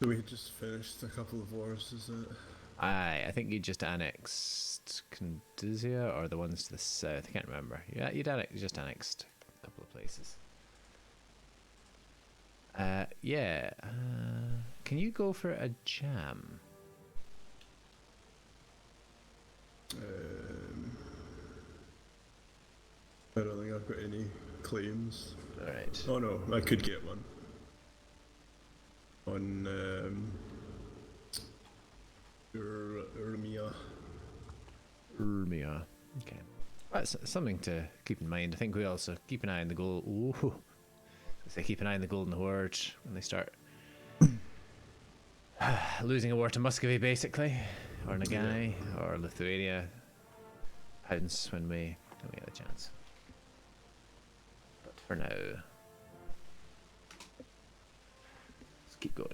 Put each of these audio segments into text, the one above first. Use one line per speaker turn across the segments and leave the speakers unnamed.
We just finished a couple of wars, is it?
I think you just annexed Condizia or the ones to the south. I can't remember. Yeah, you just annexed a couple of places. Yeah. Can you go for a jam?
I don't think I've got any claims.
Alright.
Oh no, I could get one. On Urmia.
Urmia. Okay. That's something to keep in mind. I think we also keep an eye on the goal. Ooh. They keep an eye on the Golden Horde when they start losing a war to Muscovy, basically, or Nagai, or Lithuania. Pounds when we get a chance. But for now, let's keep going.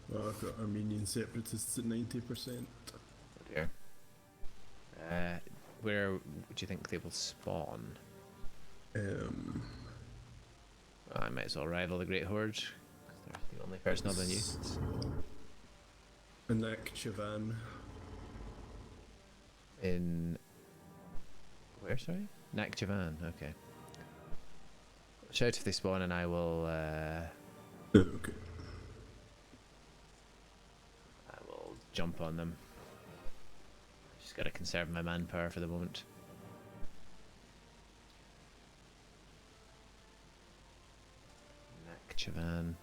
Well, I've got Armenian separatists at 90%.
Oh dear. Where do you think they will spawn? Well, I might as well rival the Great Horde, because they're the only person other than you.
Aq Qoyunlu.
In where? Sorry, Nakhchivan. Okay. Shout if they spawn, and I will.
Okay.
I will jump on them. Just gotta conserve my manpower for the moment. Nakhchivan.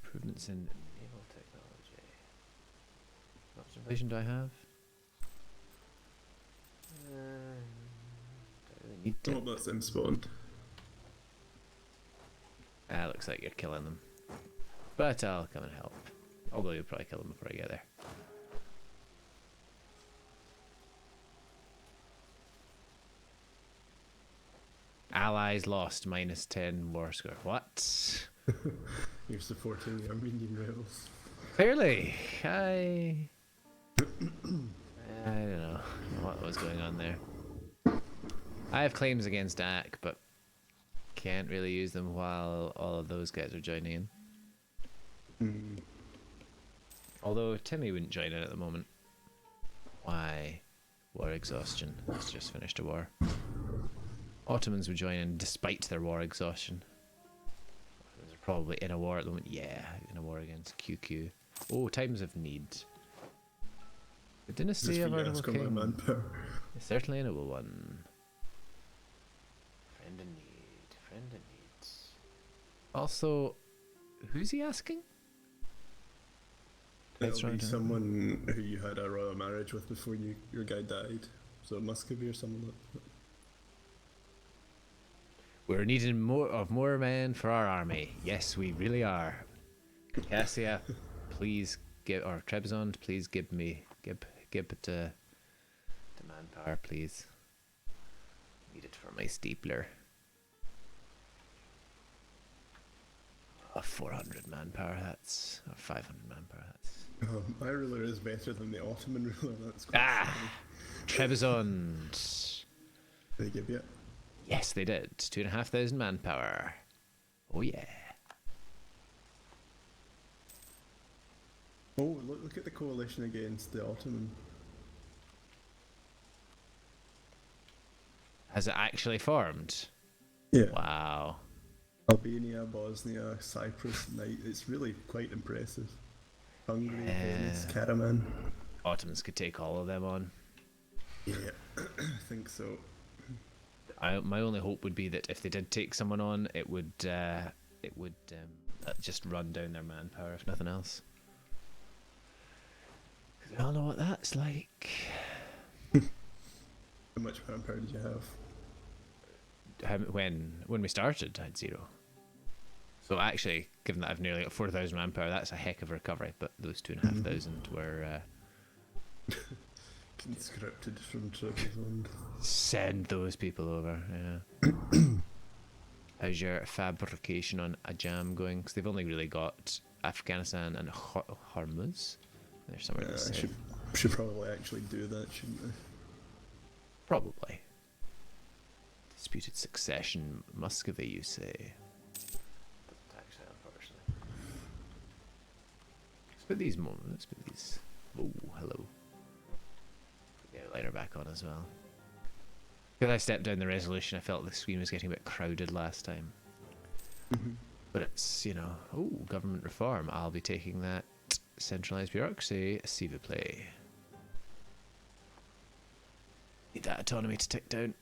Improvements in naval technology. How much inflation do I have? Don't really need to.
Oh, that's them spawned.
Looks like you're killing them. But I'll come and help. Although you'll probably kill them before I get there. Allies lost, -10 war score. What?
You're supporting the Armenian rebels.
Clearly, I don't know what was going on there. I have claims against Aq, but can't really use them while all of those guys are joining in. Although Timmy wouldn't join in at the moment. Why? War exhaustion. It's just finished a war. Ottomans would join in despite their war exhaustion. Ottomans are probably in a war at the moment. Yeah, in a war against QQ. Oh, times of need. The dynasty of our noble king. Is certainly a noble one. Friend in need. Friend in need. Also, who's he asking?
It'll be someone who you had a royal marriage with before your guy died. So Muscovy or someone like that.
We're needing more men for our army. Yes, we really are. Cassia, please give, or Trebizond, please give it to manpower, please. Need it for my steepler. 400 manpower. That's or 500 manpower. That's.
My ruler is better than the Ottoman ruler. That's quite
Trebizond.
They give you it.
Yes, they did. 2,500 manpower. Oh yeah.
Oh, look at the coalition against the Ottoman.
Has it actually formed?
Yeah.
Wow.
Albania, Bosnia, Cyprus, it's really quite impressive. Hungary, Venice, Karaman.
Ottomans could take all of them on.
Yeah, I think so.
My only hope would be that if they did take someone on, it would just run down their manpower, if nothing else. Because we all know what that's like.
How much manpower did you have?
when we started, I had 0. So actually, given that I've nearly got 4,000 manpower, that's a heck of a recovery. But those 2,500 were
conscripted from Trebizond.
send those people over. Yeah. How's your fabrication on Ajam going? Because they've only really got Afghanistan and Hormuz. They're somewhere
Yeah,
to
I
say.
should probably actually do that, shouldn't I?
Probably. Disputed succession, Muscovy, you say? Doesn't actually, unfortunately. Let's put these. Let's put these. Oh, hello. Put the outliner back on as well. Because I stepped down the resolution, I felt the screen was getting a bit crowded last time. But it's, oh, government reform. I'll be taking that. Centralised bureaucracy, s'il vous plaît. Need that autonomy to tick down.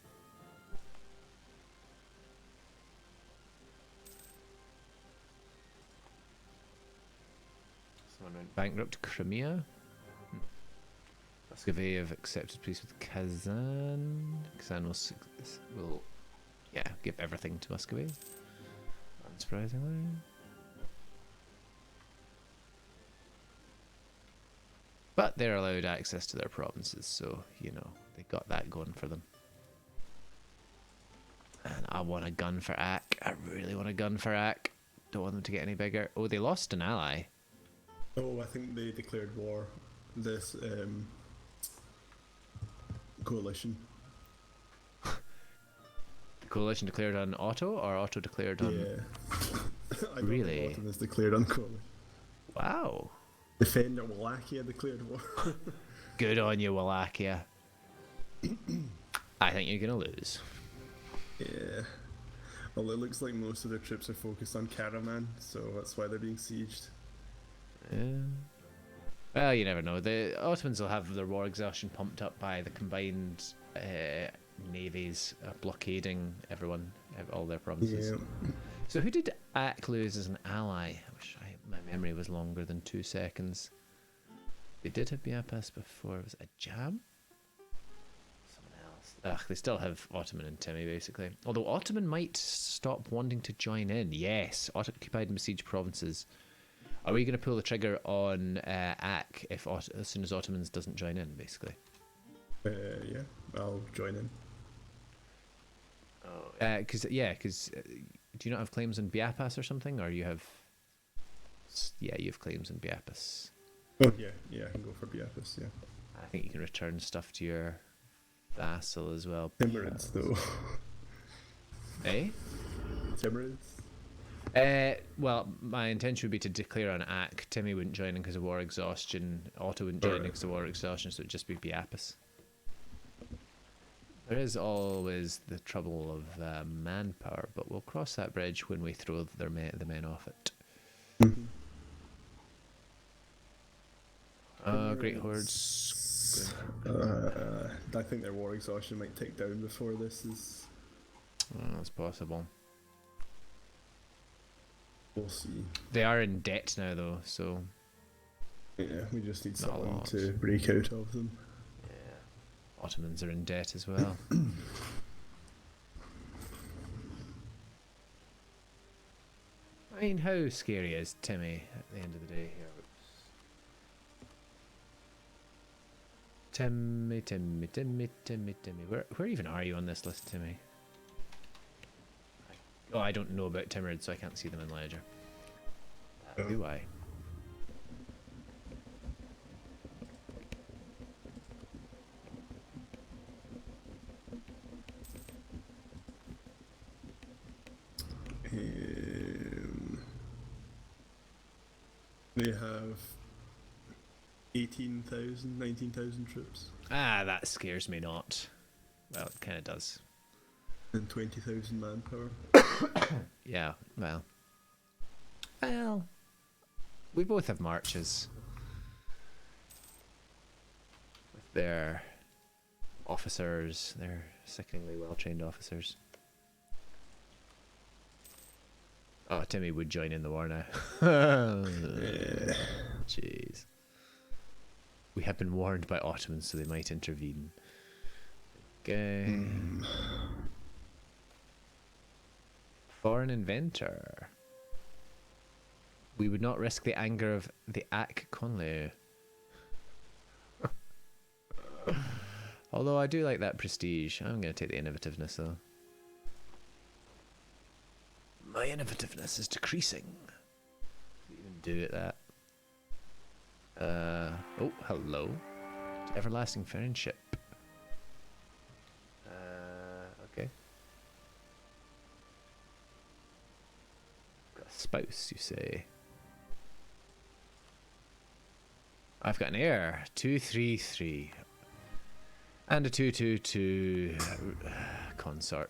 Someone went bankrupt. Crimea. Muscovy have accepted peace with Kazan. Kazan will give everything to Muscovy. Unsurprisingly. But they're allowed access to their provinces, so, they got that going for them. And I want a gun for Aq. I really want a gun for Aq. Don't want them to get any bigger. Oh, they lost an ally.
Oh, I think they declared war. This coalition.
The coalition declared on Otto, or Otto declared on...
Yeah. I don't
Really?
know what is declared on coalition.
Wow.
Defender Wallachia declared war.
Good on you, Wallachia. I think you're going to lose.
Yeah. Well, it looks like most of their troops are focused on Karaman, so that's why they're being sieged.
Yeah. Well, you never know. The Ottomans will have their war exhaustion pumped up by the combined navies blockading everyone, all their provinces.
Yeah.
So who did Aq lose as an ally? I wish my memory was longer than 2 seconds. They did have Biapas before. Was it a jam? Someone else. Ugh, they still have Ottoman and Timmy, basically. Although Ottoman might stop wanting to join in. Yes, occupied and besieged provinces. Are we going to pull the trigger on Aq as soon as Ottomans doesn't join in, basically?
Yeah, I'll join in.
Oh, because do you not have claims in Biapas or something, or you have? Yeah, you have claims in Biapas.
Oh yeah, I can go for Biapas. Yeah.
I think you can return stuff to your vassal as well.
Timurids though.
Eh?
Timurids.
Well, my intention would be to declare on Aq. Timmy wouldn't join in because of war exhaustion. Otto wouldn't join in because of war exhaustion, so it'd just be Biapas. There is always the trouble of manpower, but we'll cross that bridge when we throw the men off it. Great hordes.
I think their war exhaustion might tick down before this is.
That's possible.
We'll see.
They are in debt now, though, so.
Yeah, we just need
Not a
someone
lot.
to break out of them.
Yeah. Ottomans are in debt as well. I mean, how scary is Timmy at the end of the day here? Timmy. Where even are you on this list, Timmy? Oh, I don't know about Timurids, so I can't see them in Ledger. Do I?
They have 18,000, 19,000 troops.
Ah, that scares me not. Well, it kind of does.
And 20,000 manpower.
Yeah, well. Well, we both have marches. With their officers, their sickeningly well-trained officers. Oh, Timmy would join in the war now. Jeez. We have been warned by Ottomans, so they might intervene. Okay. Foreign inventor. We would not risk the anger of the Aq Qoyunlu. Although I do like that prestige. I'm going to take the innovativeness though. My innovativeness is decreasing. Even do it that. Oh, hello. Everlasting friendship. Okay. Got a spouse, you say? I've got an heir. 233. And a 222 consort.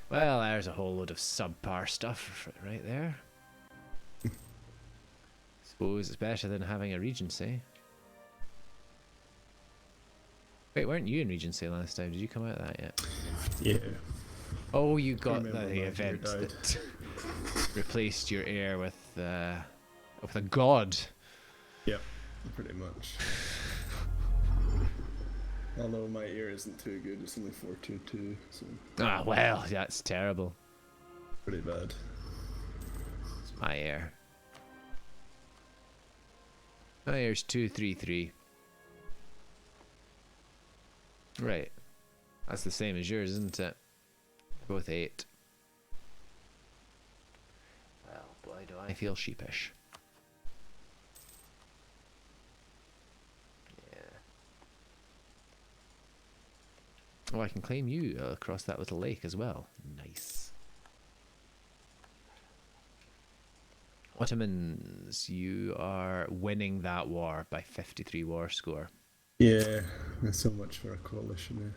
Well, there's a whole load of subpar stuff right there. Suppose it's better than having a regency. Wait, weren't you in regency last time? Did you come out of that yet?
Yeah.
Oh, you got
Remember
the
my
event
dear died.
that replaced your heir with a god.
Yep, pretty much. Although my ear isn't too good, it's only 422, so
Ah, well, that's terrible.
pretty bad.
It's my heir. My heir's 233. Right. That's the same as yours, isn't it? Both 8. Well, boy, do I feel sheepish. Yeah. Oh, I can claim you across that little lake as well. Nice. Ottomans, you are winning that war by 53 war score.
Yeah, there's so much for a coalition here.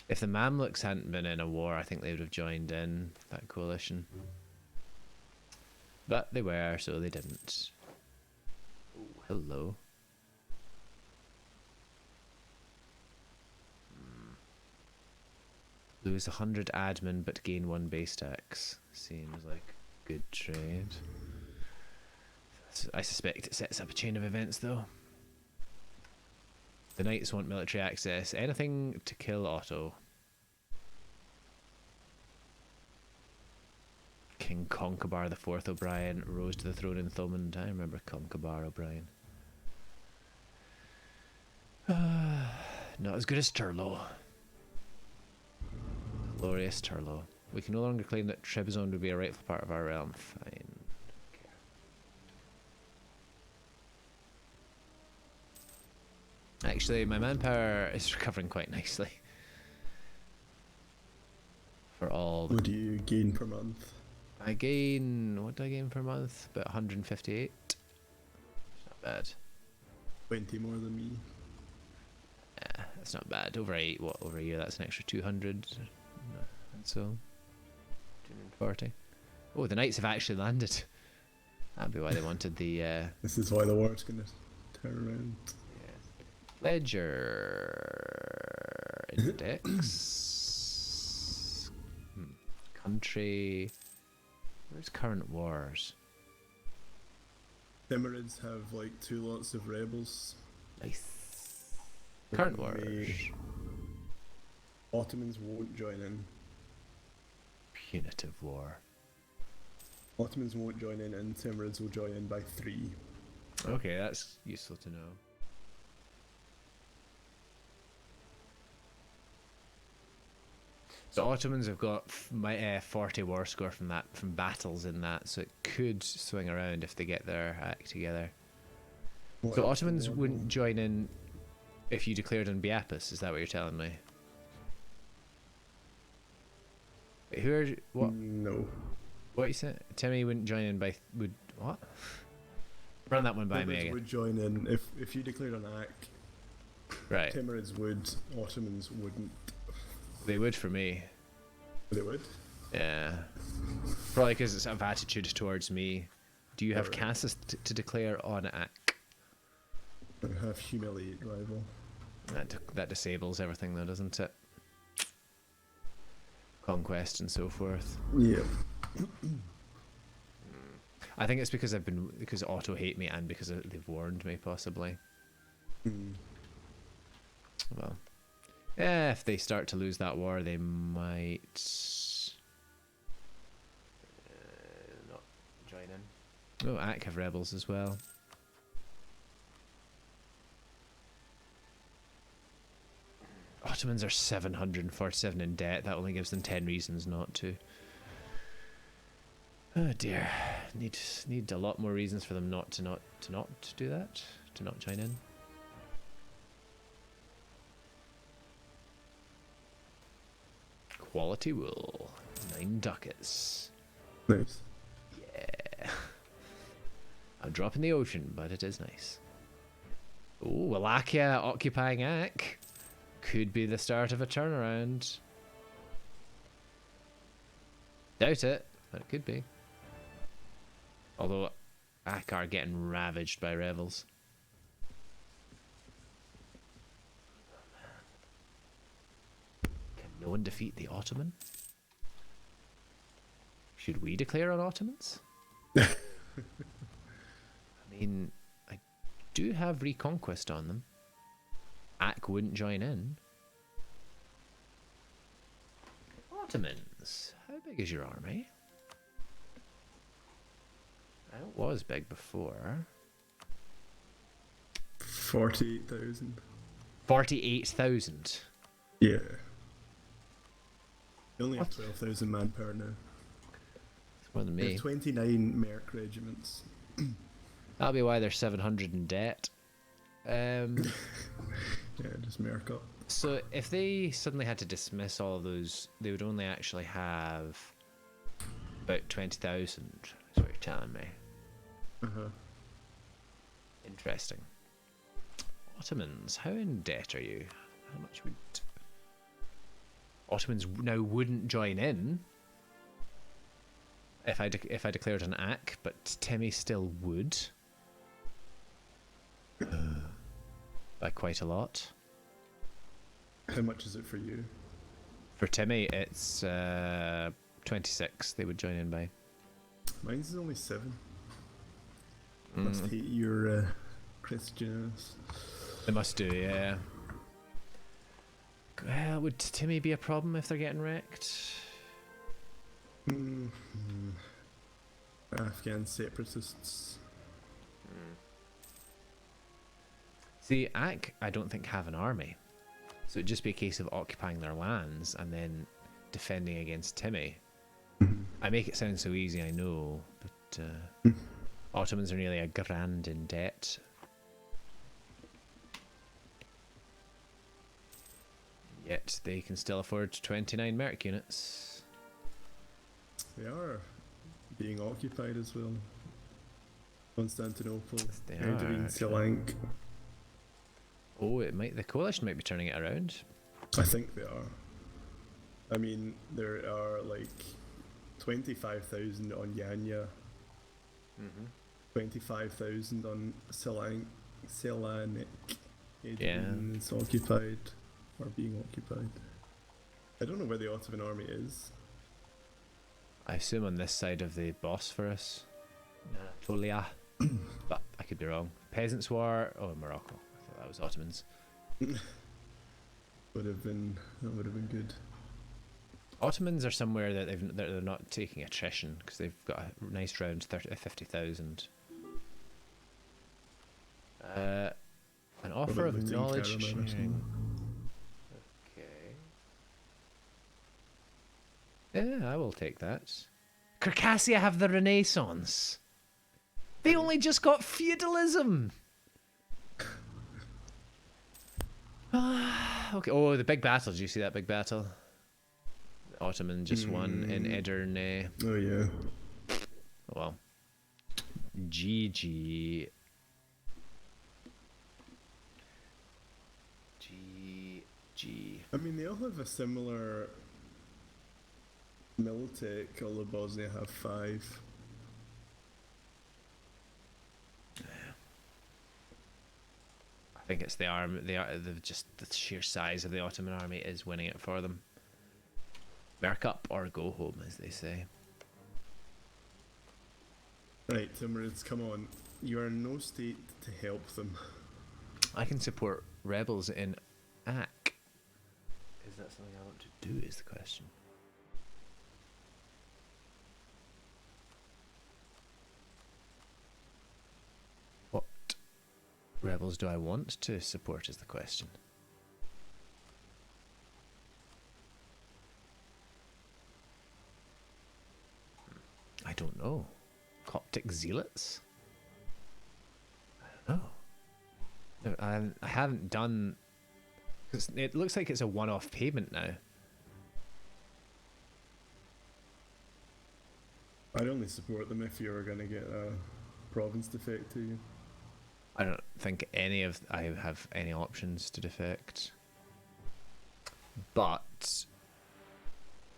If the Mamluks hadn't been in a war, I think they would have joined in that coalition. But they were, so they didn't. Oh, hello. Lose 100 admin but gain 1 base tax. Seems like good trade. I suspect it sets up a chain of events though. The knights want military access. Anything to kill Otto. King Concobar IV O'Brien rose to the throne in Thomond. I remember Concobar O'Brien. Not as good as Turlo. Glorious Turlo. We can no longer claim that Trebizond would be a rightful part of our realm. Fine. Actually, my manpower is recovering quite nicely. For all.
What do you gain per month?
I gain. What do I gain per month? About 158. It's not bad.
20 more than me.
Yeah, that's not bad. Over a year, that's an extra 200. And so. 240. Oh, the knights have actually landed. That'd be why they wanted the.
This is why the war's gonna turn around.
Ledger index. Country. Where's current wars?
Timurids have like 2 lots of rebels.
Nice. Current wars.
Ottomans won't join in.
Punitive war.
Ottomans won't join in, and Timurids will join in by 3.
Okay, that's useful to know. So Ottomans have got 40 war score from battles in that, so it could swing around if they get their act together. So Ottomans wouldn't join in if you declared on Biapas. Is that what you're telling me? Wait, what?
No.
What you said? Timmy wouldn't join in by what? Run that one by me
Timurids
again.
would join in if you declared an act.
Right.
Timurids would. Ottomans wouldn't.
They would for me.
They would.
Yeah. Probably because it's of attitude towards me. Do you have
Right.
Caucasus to declare on Aq?
I have humiliate rival.
That disables everything though, doesn't it? Conquest and so forth.
Yeah.
I think it's because because Otto hate me and because they've warned me possibly. Well, yeah, if they start to lose that war, they might. Oh, Aq have rebels as well. Ottomans are 747 in debt. That only gives them 10 reasons not to. Oh dear. Need a lot more reasons for them not to do that. To not join in. Quality wool. 9 ducats.
Nice.
Yeah. A drop in the ocean, but it is nice. Oh, Wallachia occupying Aq. Could be the start of a turnaround. Doubt it, but it could be. Although Aq are getting ravaged by rebels. Can no one defeat the Ottoman? Should we declare on Ottomans? I mean, I do have Reconquest on them. Aq wouldn't join in. Ottomans, how big is your army? It was big before.
48,000.
48,000.
Yeah. You only have 12,000 manpower now.
It's more than
They
me.
have 29 Merc regiments.
That'll be why they're 700 in debt.
Yeah, just Merc up.
So if they suddenly had to dismiss all of those, they would only actually have about 20,000. That's what you're telling me.
Uh-huh.
Interesting. Ottomans, how in debt are you? How much would... Ottomans now wouldn't join in if I declared an Aq, but Timmy still would. By quite a lot.
How much is it for you?
For Timmy, it's 26 they would join in by.
Mine's only 7. Must hate your Christians.
They must do, yeah. Well, would Timmy be a problem if they're getting wrecked?
Afghan separatists.
See, Aq, I don't think have an army. So it'd just be a case of occupying their lands and then defending against Timmy. I make it sound so easy, I know, but Ottomans are nearly a grand in debt. Yet they can still afford 29 Merc units.
They are being occupied as well. Constantinople,
They
Edwin,
are.
Selank.
Oh, it might. The coalition might be turning it around.
I think they are. I mean, there are like 25,000 on Yanya, 25,000 on Selanik. Adrian is occupied, or being occupied. I don't know where the Ottoman army is.
I assume on this side of the Bosphorus. Anatolia. But I could be wrong. Peasants' War. Oh, Morocco. I thought that was Ottomans.
That would have been good.
Ottomans are somewhere that they're not taking attrition because they've got a nice round 50,000. An offer
about
of
looting
knowledge
Caraman or
sharing. Okay. Yeah, I will take that. Circassia have the Renaissance. They only just got feudalism. Okay. Oh, the big battle. Did you see that big battle? The Ottoman just won in Edirne.
Oh yeah.
Well. GG. GG.
I mean, they all have a similar militech, although Bosnia have 5.
I think it's the just the sheer size of the Ottoman army is winning it for them. Merc up or go home, as they say.
Right, Timurids, come on. You are in no state to help them.
I can support rebels in Aq. Is that something I want to do? Is the question. rebels do I want to support is the question. I don't know. Coptic zealots? I don't know. I haven't done... It looks like it's a one-off payment now.
I'd only support them if you were going to get a province defect to you.
I don't think I have any options to defect. But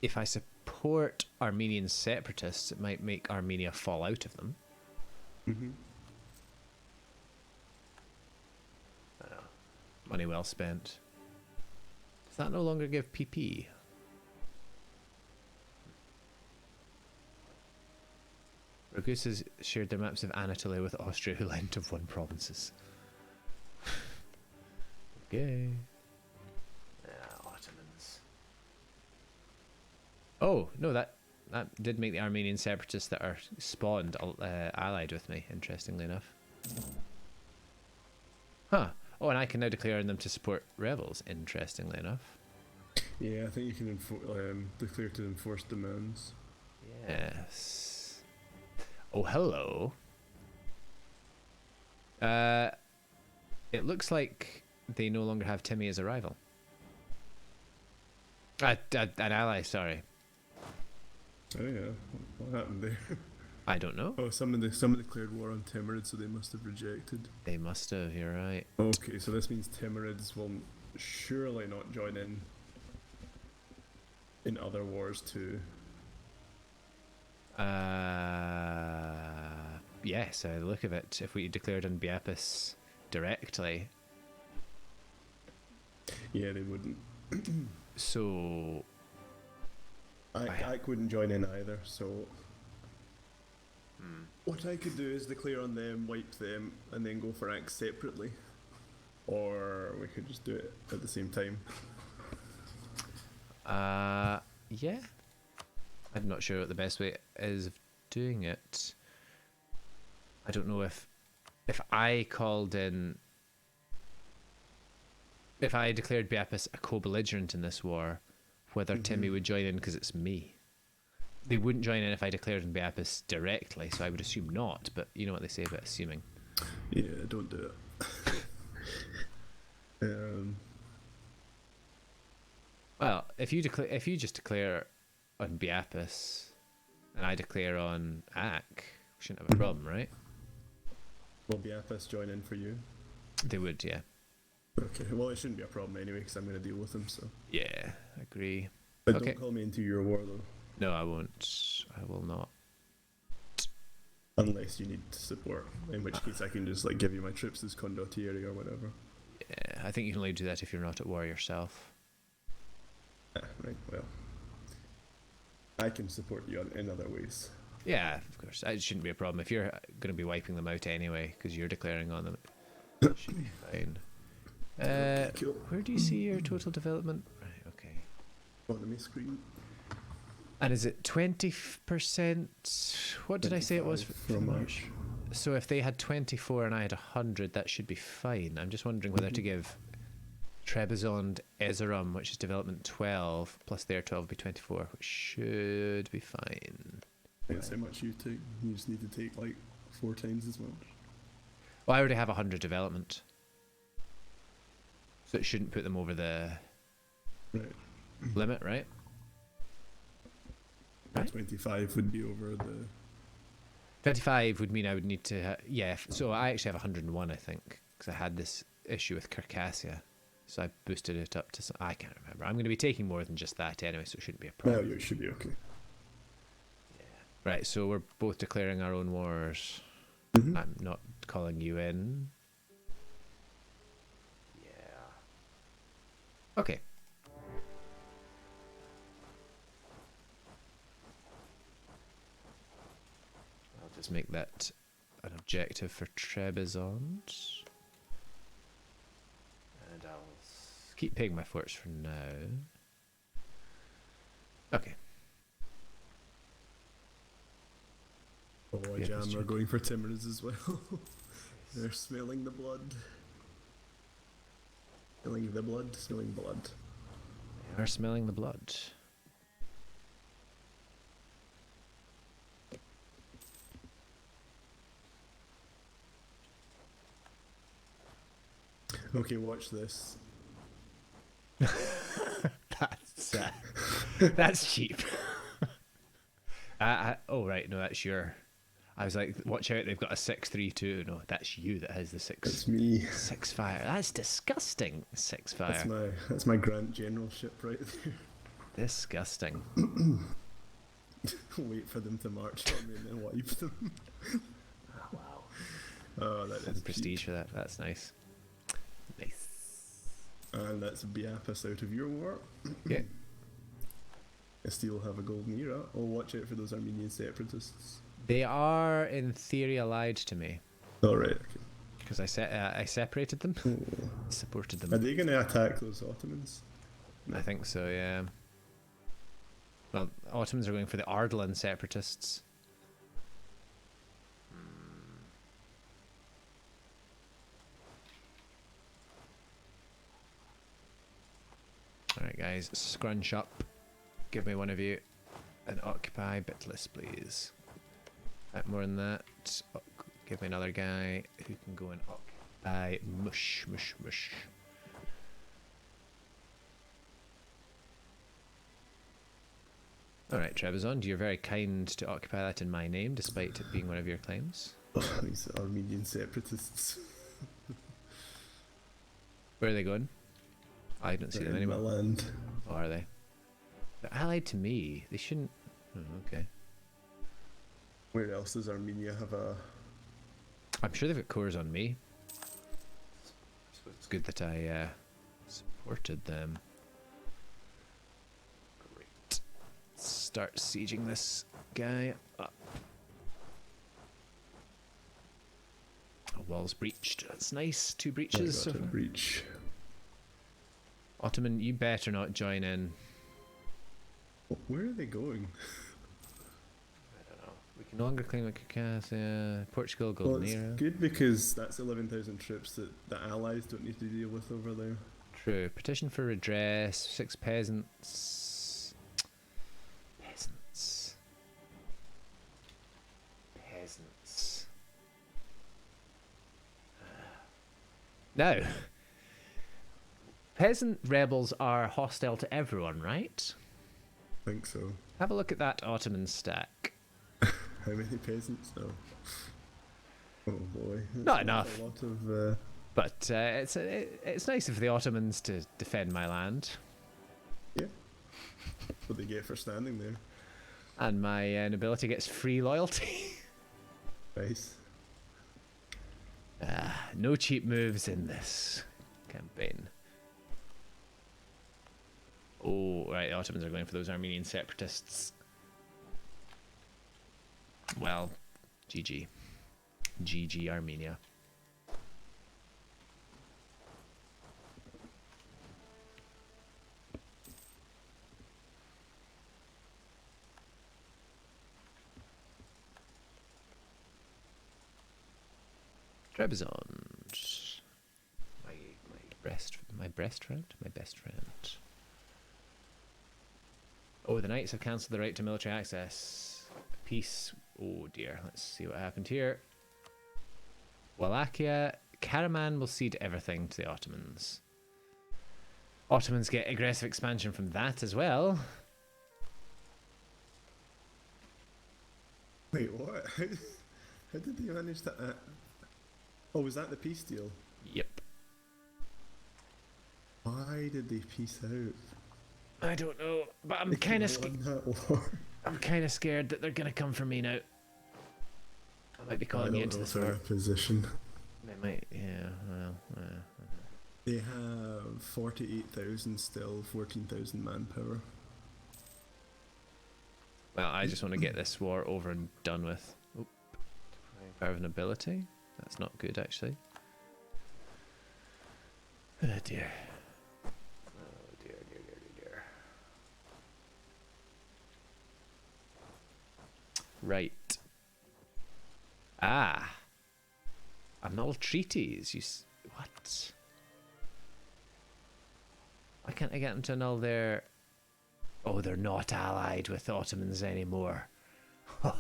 if I support Armenian separatists, it might make Armenia fall out of them.
Mm-hmm.
I know. Money well spent. Does that no longer give PP? Ragus has shared their maps of Anatolia with Austria, who lent of one provinces. Okay. Ottomans. Oh, no, that did make the Armenian separatists that are spawned allied with me, interestingly enough. Huh. Oh, and I can now declare on them to support rebels, interestingly enough.
Yeah, I think you can declare to enforce demands.
Yes. Oh, hello. It looks like they no longer have Timmy as a rival. An ally, sorry.
Oh yeah, what happened there?
I don't know.
Oh, someone declared war on Timurid, so they must have rejected.
They must have, you're right.
Okay, so this means Timurids will surely not join in other wars too.
Yes, I look of it. If we declared on Biapas directly.
Yeah, they wouldn't.
So...
Aq wouldn't join in either, so... What I could do is declare on them, wipe them, and then go for Aq separately. Or we could just do it at the same time.
Yeah. I'm not sure what the best way is of doing it. I don't know if I called in... If I declared Biapas a co-belligerent in this war, whether Timmy would join in because it's me. They wouldn't join in if I declared in Biapas directly, so I would assume not, but you know what they say about assuming.
Yeah, don't do it.
Well, if you just declare on Biapas and I declare on Aq, we shouldn't have a problem, right?
Will Biapas join in for you?
They would, yeah.
Okay, well, it shouldn't be a problem anyway, because I'm going to deal with them, so...
Yeah, agree.
But
Okay.
don't call me into your war, though.
No, I won't. I will not.
Unless you need support, in which case I can just like give you my troops as condottieri or whatever.
Yeah, I think you can only do that if you're not at war yourself.
Right, well... I can support you in other ways.
Yeah, of course. It shouldn't be a problem. If you're going to be wiping them out anyway, because you're declaring on them, it should be fine.
Okay, cool.
Where do you see your total development? Right, okay.
On the main screen.
And is it 20%? What did I say it was
for March?
So if they had 24 and I had 100, that should be fine. I'm just wondering whether to give Trebizond Erzurum, which is development 12, plus their 12 would be 24, which should be fine.
That's how much you take. You just need to take like 4 times as much.
Well, I already have 100 development. So it shouldn't put them over the limit, right?
25 would be over the...
25 would mean I would need to... yeah, so I actually have 101, I think, because I had this issue with Caucasus. So I boosted it up to... I can't remember. I'm going to be taking more than just that anyway, so it shouldn't be a problem.
No, it should be okay.
Yeah. Right, so we're both declaring our own wars. I'm not calling you in. Yeah. Okay. I'll just make that an objective for Trebizond. And I'll keep paying my forts for now. Okay.
Oh, Jam are going for Timurids as well. They're smelling the blood. Smelling the blood, smelling blood.
They are smelling the blood.
Okay, watch this.
That's cheap. Oh right, no, that's your. I was like, watch out, they've got a 6-3-2. No, that's you that has the 6.
That's me.
6 fire. That's disgusting. 6 fire.
That's my Grant generalship right there.
Disgusting.
Wait for them to march on me and then wipe them.
Oh, wow.
Oh, that is
prestige
cheap.
for that. That's nice. Nice.
And that's Biapas out of your war.
Yeah.
I still have a golden era. Oh, watch out for those Armenian separatists.
They are, in theory, allied to me.
Alright, okay.
Because I separated them.
Oh.
Supported
Are
them.
they going to attack those Ottomans?
I think so, yeah. Well, Ottomans are going for the Ardalan separatists. Alright guys, scrunch up. Give me one of you an occupy bitless, please. More than that. Give me another guy who can go and occupy mush. Alright, Trebizond, you're very kind to occupy that in my name, despite it being one of your claims.
Oh, these Armenian separatists.
Where are they going? I don't see them
in my
anymore.
land.
Oh, are they? They're allied to me. They shouldn't. Oh, okay.
Where else does Armenia have a...
I'm sure they've got cores on me. It's good that I supported them. Great. Start sieging this guy up. A wall's breached. That's nice. 2 breaches.
I got a breach.
Ottoman, you better not join in.
Where are they going?
I don't know. We can no longer claim a Caucasus, Portugal,
Well,
Golden
it's
Era.
good because that's 11,000 troops that the allies don't need to deal with over there.
True. Petition for redress. 6 peasants. Peasants. Now, peasant rebels are hostile to everyone, right?
I think so.
Have a look at that Ottoman stack.
How many peasants? No. Oh boy. That's
Not enough.
A lot of...
But it's nice of the Ottomans to defend my land.
Yeah. What they get for standing there.
And my nobility gets free loyalty.
Nice.
No cheap moves in this campaign. Oh, right, the Ottomans are going for those Armenian separatists. Well, GG. GG Armenia. Trebizond. My best friend. Oh, the knights have cancelled the right to military access. Peace. Oh dear. Let's see what happened here. Wallachia. Karaman will cede everything to the Ottomans. Ottomans get aggressive expansion from that as well.
Wait, what? How did they manage to... Oh, was that the peace deal?
Yep.
Why did they peace out?
I don't know, but I'm kind of scared. I'm kind of scared that they're gonna come for me now. I might be calling you into this war.
Position.
They might, yeah. Well,
They have 48,000 still, 14,000 manpower.
well, I just want to get this war over and done with. Oop. Power of nobility. That's not good, actually. Oh dear. Oh dear. Right. Annul treaties. What? Why can't I get them to annul their... Oh, they're not allied with Ottomans anymore.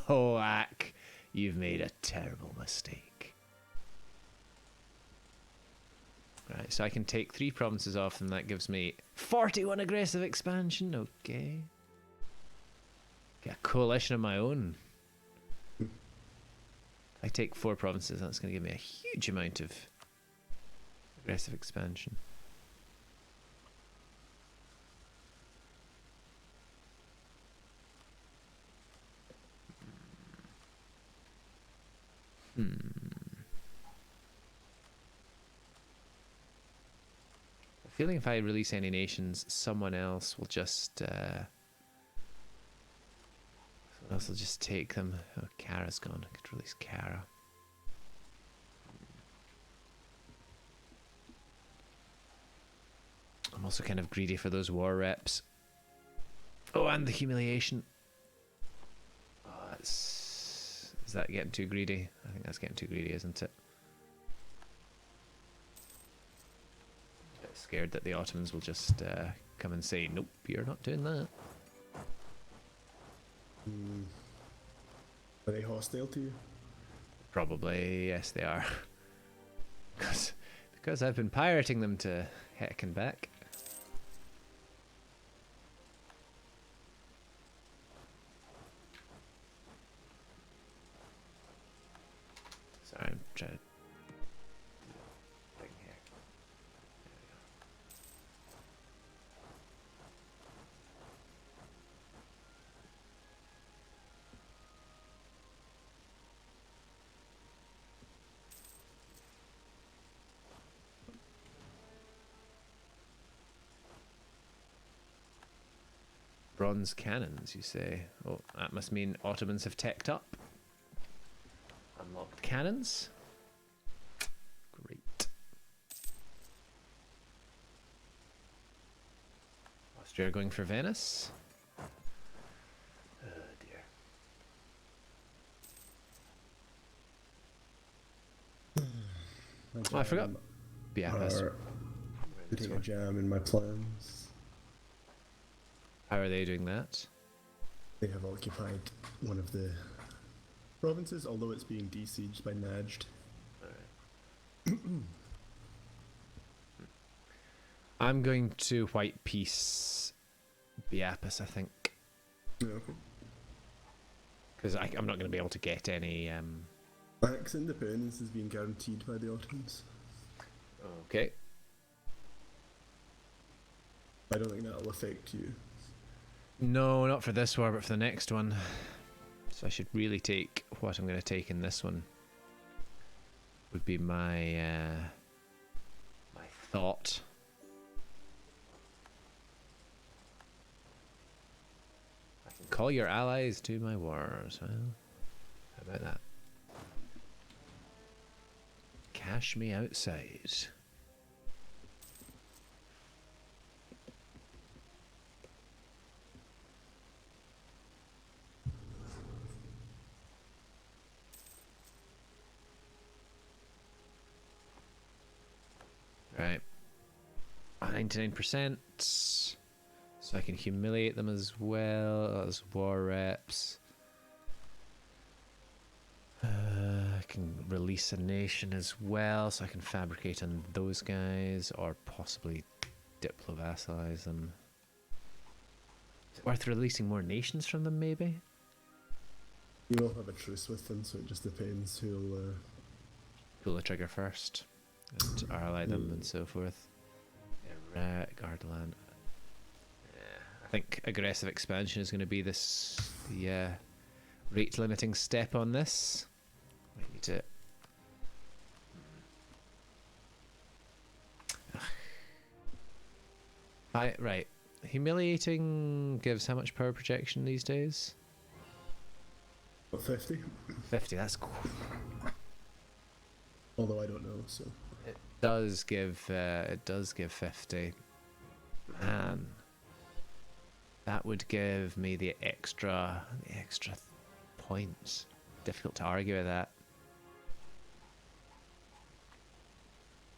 Oh, Aq, you've made a terrible mistake. Right, so I can take 3 provinces off, and that gives me 41 aggressive expansion. Okay. Get a coalition of my own. I take 4 provinces, that's going to give me a huge amount of aggressive expansion. Feeling if I release any nations, someone else will just take them. Oh, Kara's gone. I could release Kara. I'm also kind of greedy for those war reps. Oh, and the humiliation. Oh, is that getting too greedy? I think that's getting too greedy, isn't it? Scared that the Ottomans will just come and say, nope, you're not doing that.
Are they hostile to you?
Probably, yes, they are. because I've been pirating them to heck and back. Sorry, I'm trying to... Bronze cannons, you say? Oh, that must mean Ottomans have teched up. Unlocked cannons. Great. Austria going for Venice. Oh dear. Oh, I forgot. Biapas.
Putting a jam in my plans.
How are they doing that?
They have occupied one of the provinces, although it's being besieged by Najd.
I'm going to white peace Biapas, I think.
Yeah, okay.
Because I'm not going to be able to get any...
Aq's independence is being guaranteed by the Ottomans.
Okay.
I don't think that'll affect you.
No, not for this war, but for the next one. So I should really take what I'm going to take in this one. Would be my my thought. I can call your allies to my wars. Well, how about that? Cash me outside. Right. 99%. So I can humiliate them as well as war reps. I can release a nation as well, so I can fabricate on those guys, or possibly diplo-vassalize them. Is it worth releasing more nations from them, maybe?
You will have a truce with them, so it just depends who'll...
Pull the trigger first, and ally them and so forth. Iraq, Gardaland. I think aggressive expansion is going to be the rate limiting step on this. We need to... Right. Humiliating gives how much power projection these days?
What, 50?
50, that's cool.
Although I don't know, so...
It does give 50. Man. That would give me the extra points. Difficult to argue with that.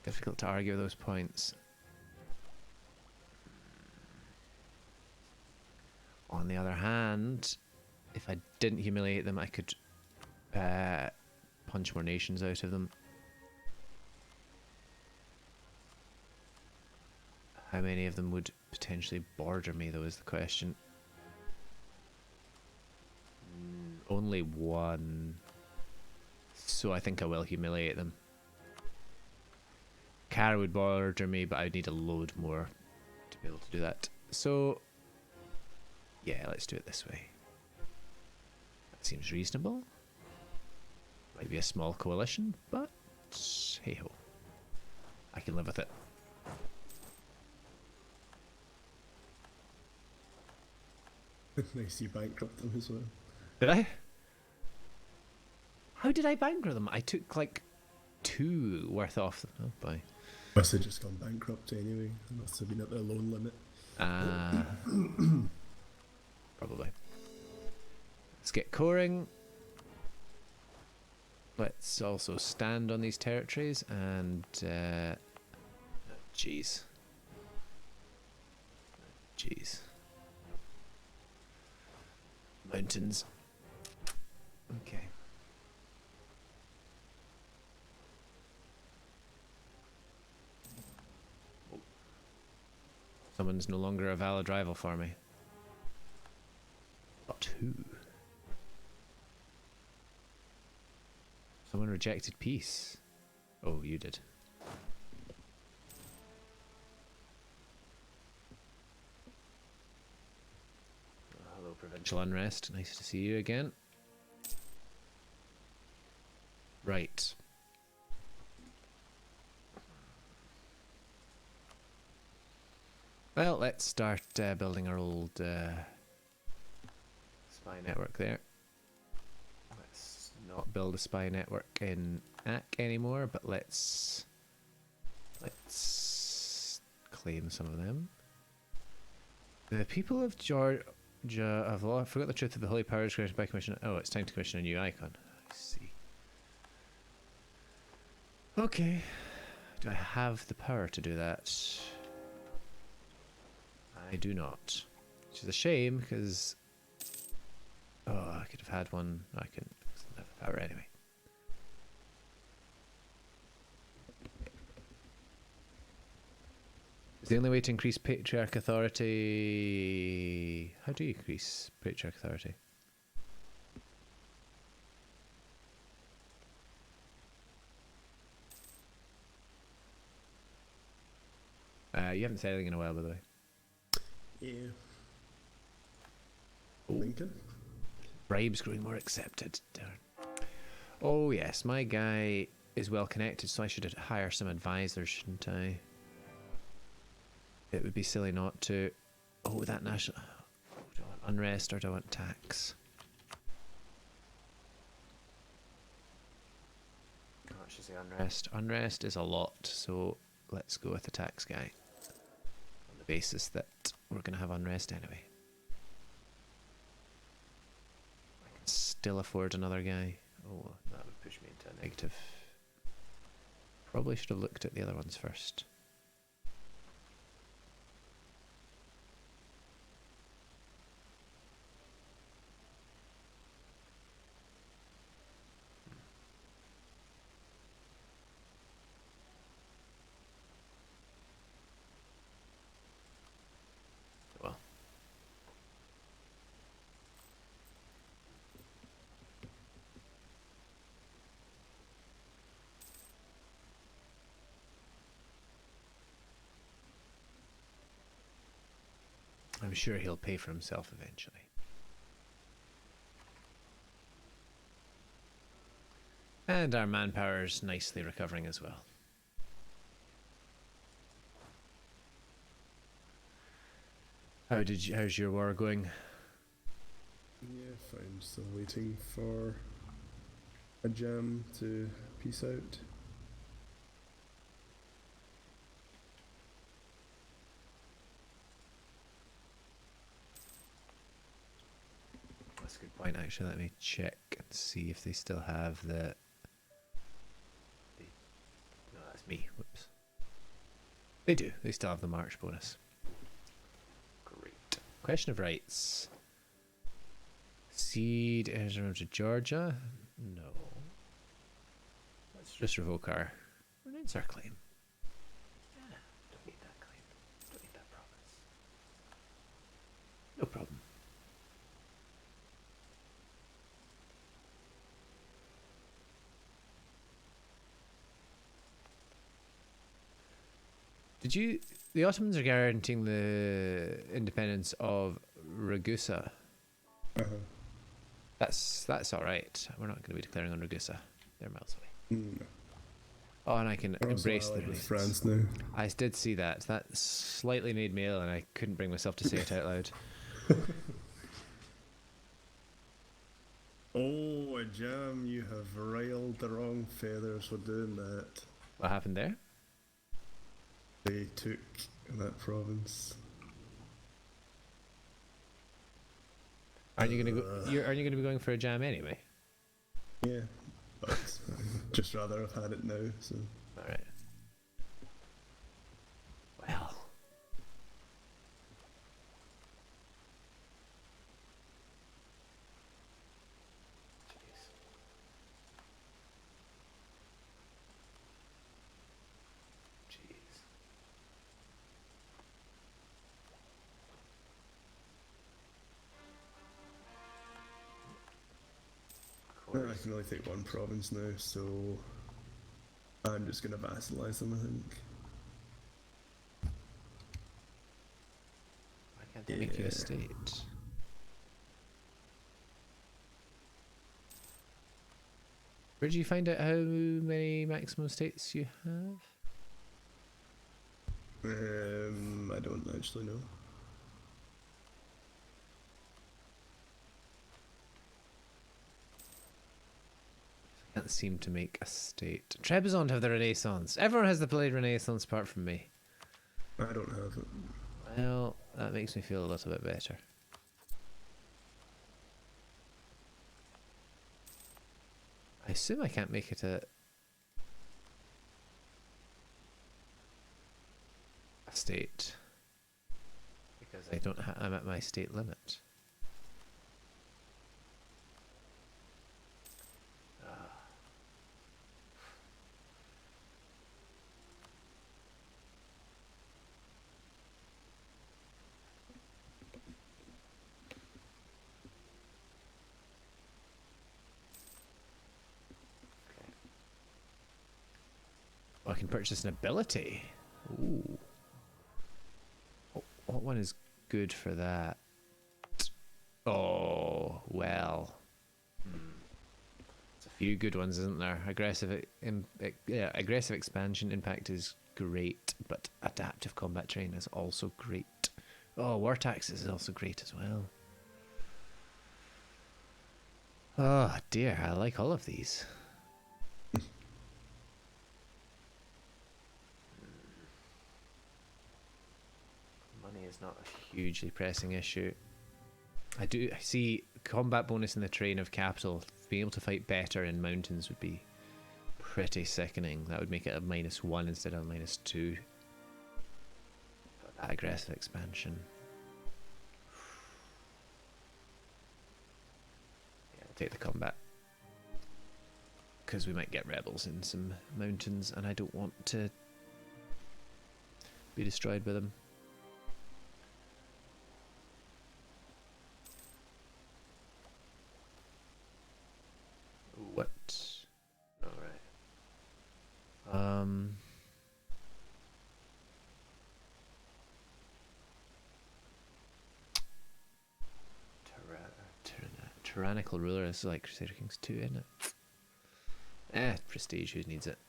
Difficult to argue with those points. On the other hand, if I didn't humiliate them, I could punch more nations out of them. How many of them would potentially border me, though, is the question. Only one. So I think I will humiliate them. Kara would border me, but I would need a load more to be able to do that. So, yeah, let's do it this way. That seems reasonable. Might be a small coalition, but hey ho. I can live with it.
Nice, you bankrupt them as well.
Did I? How did I bankrupt them? I took like 2 worth off them. Oh, bye.
Must have just gone bankrupt anyway. They must have been at their loan limit.
Probably. Let's get coring. Let's also stand on these territories and jeez. Jeez. Mountains. Okay. Someone's no longer a valid rival for me. But who? Someone rejected peace. Oh, you did. Hello, provincial unrest. Nice to see you again. Right. Well, let's start building our old spy network there. Let's not build a spy network in Aq anymore, but let's claim some of them. The people of Georgia have forgot the truth of the holy powers granted by commission. Oh, it's time to commission a new icon. I see. Okay. Do I have the power to do that? I do not. Which is a shame, because... Oh, I could have had one. I couldn't have the power anyway. Is the only way to increase patriarch authority... How do you increase patriarch authority? You haven't said anything in a while, by the way.
Yeah.
Oh.
Lincoln?
Bribes growing more accepted. Darn. Oh yes, my guy is well connected, so I should hire some advisors, shouldn't I? It would be silly not to. Oh, that national. Do I want unrest or do I want tax? How much is the unrest? Unrest is a lot, so let's go with the tax guy. On the basis that we're going to have unrest anyway. I can still afford another guy. Oh, that would push me into a negative. Probably should have looked at the other ones first. Well. I'm sure he'll pay for himself eventually. And our manpower's nicely recovering as well. How's your war going?
Yeah, fine. Still waiting for a jam to peace out.
That's a good point, actually. Let me check and see if they still have the... No, that's me. Whoops. They do. They still have the March bonus. Great. Question of rights. Cede Erzurum to Georgia? No. Let's just revoke our renounce our claim. Yeah, don't need that claim. Don't need that province. No problem. Did you? The Ottomans are guaranteeing the independence of Ragusa. That's all right. We're not going to be declaring on Ragusa. They're miles away.
No.
Oh, and I can embrace the
with France now.
I did see that. That slightly made me ill, and I couldn't bring myself to say it out loud.
Oh, a jam! You have riled the wrong feathers for doing that.
What happened there?
They took that province.
Aren't you gonna go? Aren't you gonna be going for a jam anyway?
Yeah, but I'd just rather have had it now. So.
All right. Well.
I can only take one province now, so I'm just gonna vassalize them, I think.
Why can't they make you a state? Where did you find out how many maximum states you have?
I don't actually know.
Can't seem to make a state. Trebizond have the Renaissance. Everyone has the bloody Renaissance apart from me.
I don't have it.
Well, that makes me feel a little bit better. I assume I can't make it a state because I don't. I'm at my state limit. I can purchase an ability. Ooh. What one is good for that? Oh, well. There's a few good ones, isn't there? Aggressive expansion impact is great, but adaptive combat terrain is also great. Oh, war taxes is also great as well. Oh dear, I like all of these. Money is not a hugely pressing issue. I see combat bonus in the terrain of capital. Being able to fight better in mountains would be pretty sickening. That would make it a -1 instead of a -2. But that aggressive expansion. Yeah, I'll take the combat. Because we might get rebels in some mountains and I don't want to be destroyed by them. What? Alright. Tyrannical ruler is like Crusader Kings 2, isn't it? Prestige, who needs it?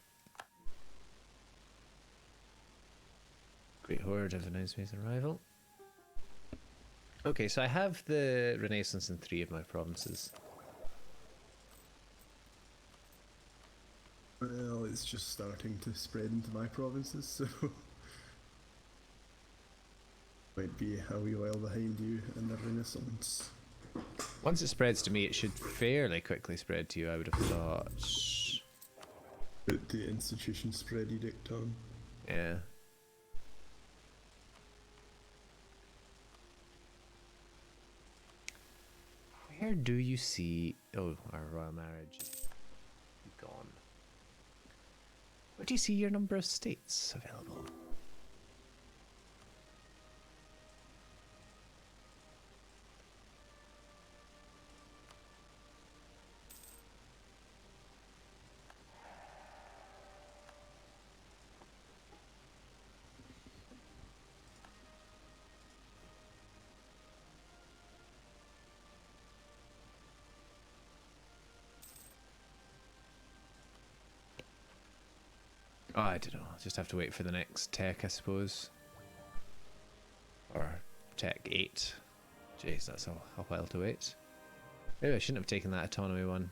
Great Horde have announced me as arrival. Okay, so I have the Renaissance in 3 of my provinces.
Well, it's just starting to spread into my provinces, so might be a wee while behind you in the Renaissance.
Once it spreads to me, it should fairly quickly spread to you, I would have thought.
Put the institution spread edict on.
Yeah. Where do you see... Oh, our royal marriage is gone. Where do you see your number of states available? Oh, I don't know. I'll just have to wait for the next tech, I suppose. Or tech 8. Jeez, that's a while to wait. Maybe I shouldn't have taken that autonomy one.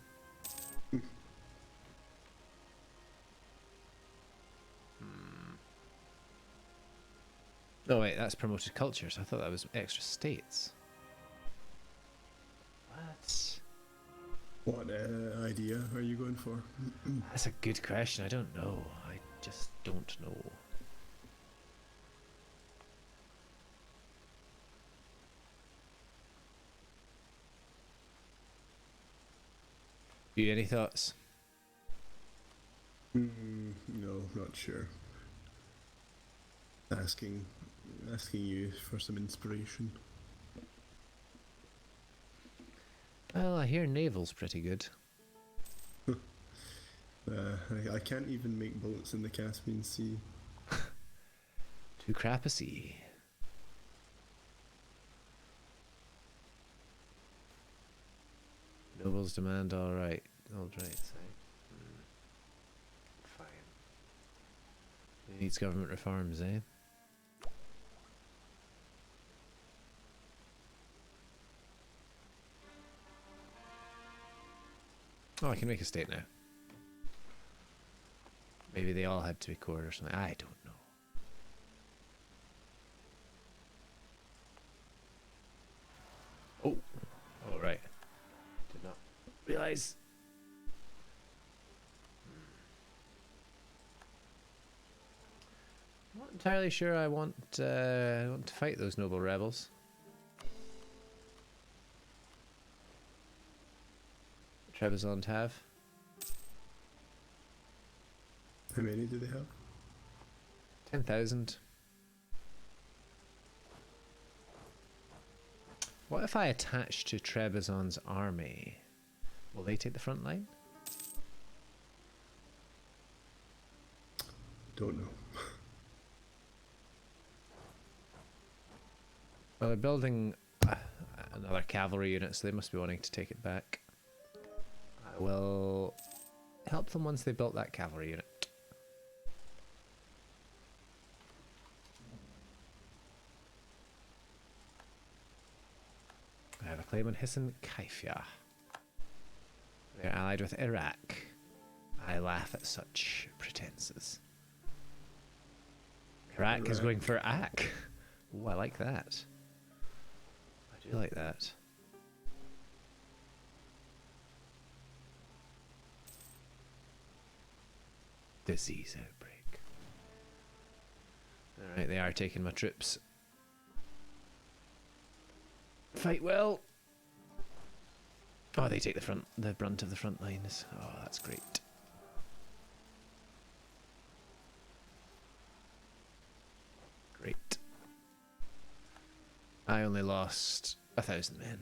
Oh wait, that's promoted cultures. I thought that was extra states. What?
What idea are you going for?
That's a good question. I don't know. I just don't know. You any thoughts?
No, not sure. Asking you for some inspiration.
Well, I hear naval's pretty good.
I can't even make boats in the Caspian Sea.
Too crapacy. Nobles demand all right. Fine. It needs government reforms, eh? Oh, I can make a state now. Maybe they all had to be court or something. I don't know. Oh, all right. Did not realize. I'm not entirely sure I want to fight those noble rebels. Trebizond have.
How many do they have?
10,000. What if I attach to Trebizond's army? Will they take the front line?
Don't know.
Well, they're building another cavalry unit, so they must be wanting to take it back. I will help them once they built that cavalry unit. I have a claim on Hisn Kaifia. They're allied with Iraq. I laugh at such pretenses. Iraq is going for Aq. Oh, I like that. I do like that. Disease outbreak. Alright, they are taking my troops. Fight well. Oh, they take the brunt of the front lines. Oh, that's great. Great. I only lost 1,000 men.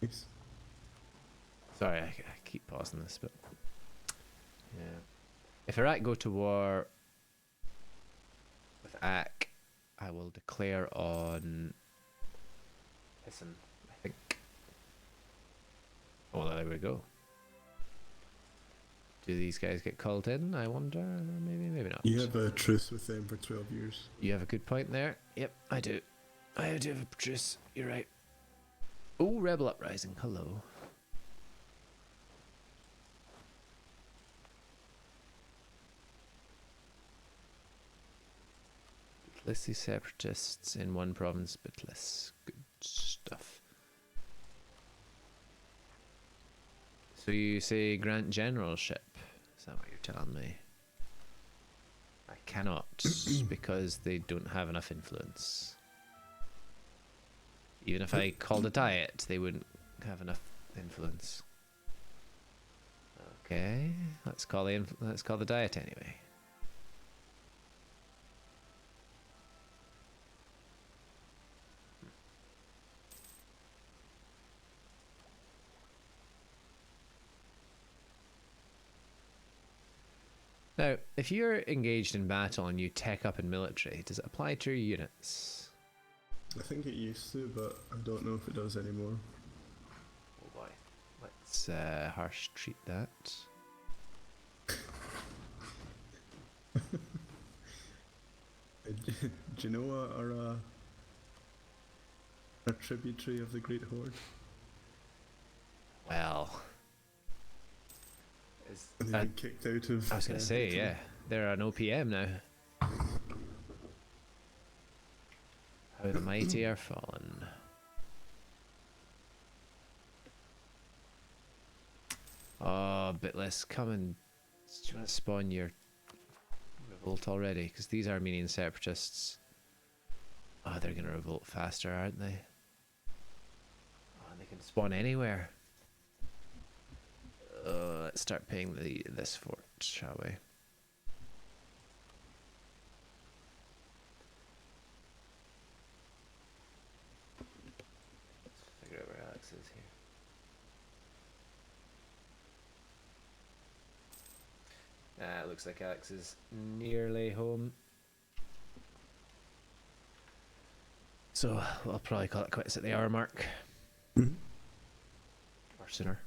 Nice.
Sorry, I keep pausing this, but yeah. If Iraq go to war with Aq, I will declare on Hisn, I think. Oh, there we go. Do these guys get called in? I wonder. Maybe not.
You have a truce with them for 12 years.
You have a good point there. Yep, I do. I do have a truce. You're right. Oh, rebel uprising. Hello. Bitlissi separatists in one province. Bitlis. Good stuff. So you say grant generalship? Is that what you're telling me? I cannot because they don't have enough influence. Even if I called a diet, they wouldn't have enough influence. Okay, let's call the diet anyway. Now, if you're engaged in battle and you tech up in military, does it apply to your units?
I think it used to, but I don't know if it does anymore.
Oh boy. Let's harsh treat that.
Do you know our tributary of the Great Horde?
Well,
And they've been kicked out of.
I was going to say,
Italy.
yeah, they're an OPM now. How the mighty are fallen. Oh, Bitless, come and... Do you want to spawn your revolt already? Because these Armenian separatists... Oh, they're going to revolt faster, aren't they? Oh, and they can spawn anywhere. Let's start paying this fort, shall we? Let's figure out where Alex is here. It looks like Alex is nearly home. So I'll probably call it quits at the hour mark.
Mhm.
Or sooner.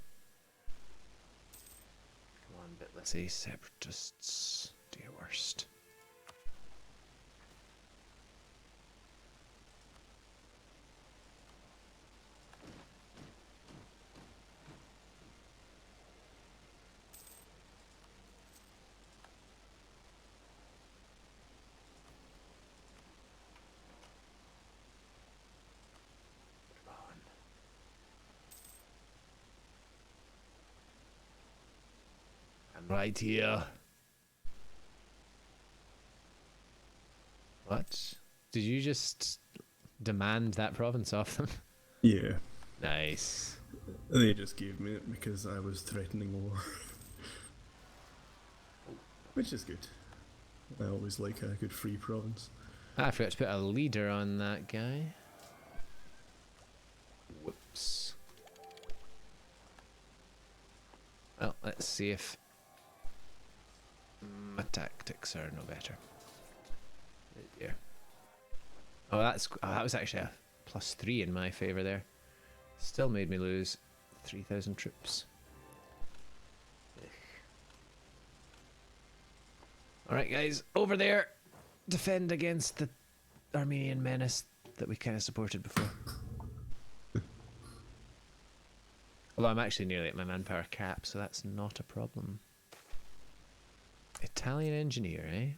Come on, Bitlessy separatists. Do your worst. I'm right here. What? Did you just demand that province off them?
Yeah.
Nice.
They just gave me it because I was threatening war. Which is good. I always like a good free province.
I forgot to put a leader on that guy. Whoops. Well, let's see if my tactics are no better. Yeah. Oh, that was actually a +3 in my favour there. Still made me lose 3,000 troops. Alright guys, over there! Defend against the Armenian menace that we kind of supported before. Although I'm actually nearly at my manpower cap, so that's not a problem. Italian engineer, eh?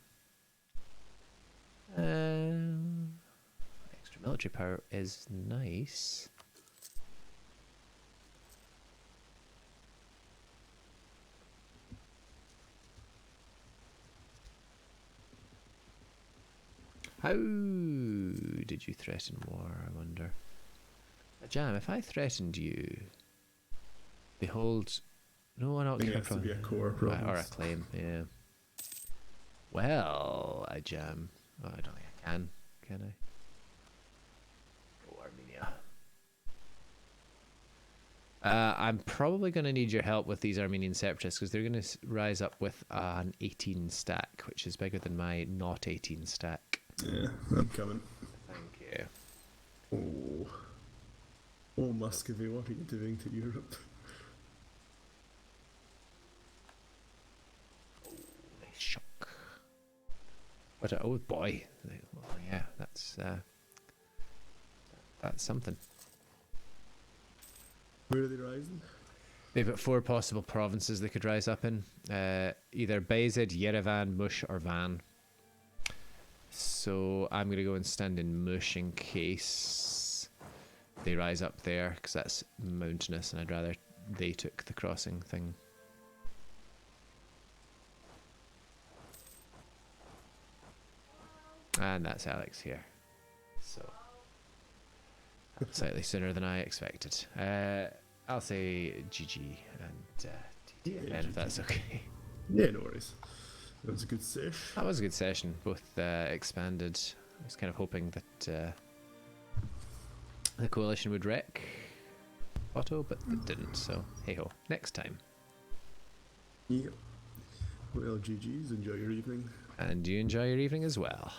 Extra military power is nice. How did you threaten war, I wonder? Jam, if I threatened you... Behold... No one
I think it
occupied
has to be a core
Or a
province.
claim, yeah. Well, I jam. Oh, I don't think I can I? Oh, Armenia. I'm probably going to need your help with these Armenian separatists because they're going to rise up with an 18 stack, which is bigger than my not 18 stack.
Yeah, I'm coming.
Thank you.
Oh. Oh, Muscovy, what are you doing to Europe?
Nice shock. What a, oh boy. Well, yeah, that's something.
Where are they rising?
They've got 4 possible provinces they could rise up in. Either Bayezid, Yerevan, Mush, or Van. So I'm going to go and stand in Mush in case they rise up there, because that's mountainous and I'd rather they took the crossing thing. And that's Alex here. So Slightly sooner than I expected. I'll say GG and TTFN if that's okay.
Yeah, no worries. That was a good sesh.
That was a good session. Both expanded. I was kind of hoping that the coalition would wreck Otto, but it didn't. So hey ho, next time.
Yep. Well, GG's. Enjoy your evening.
And you enjoy your evening as well.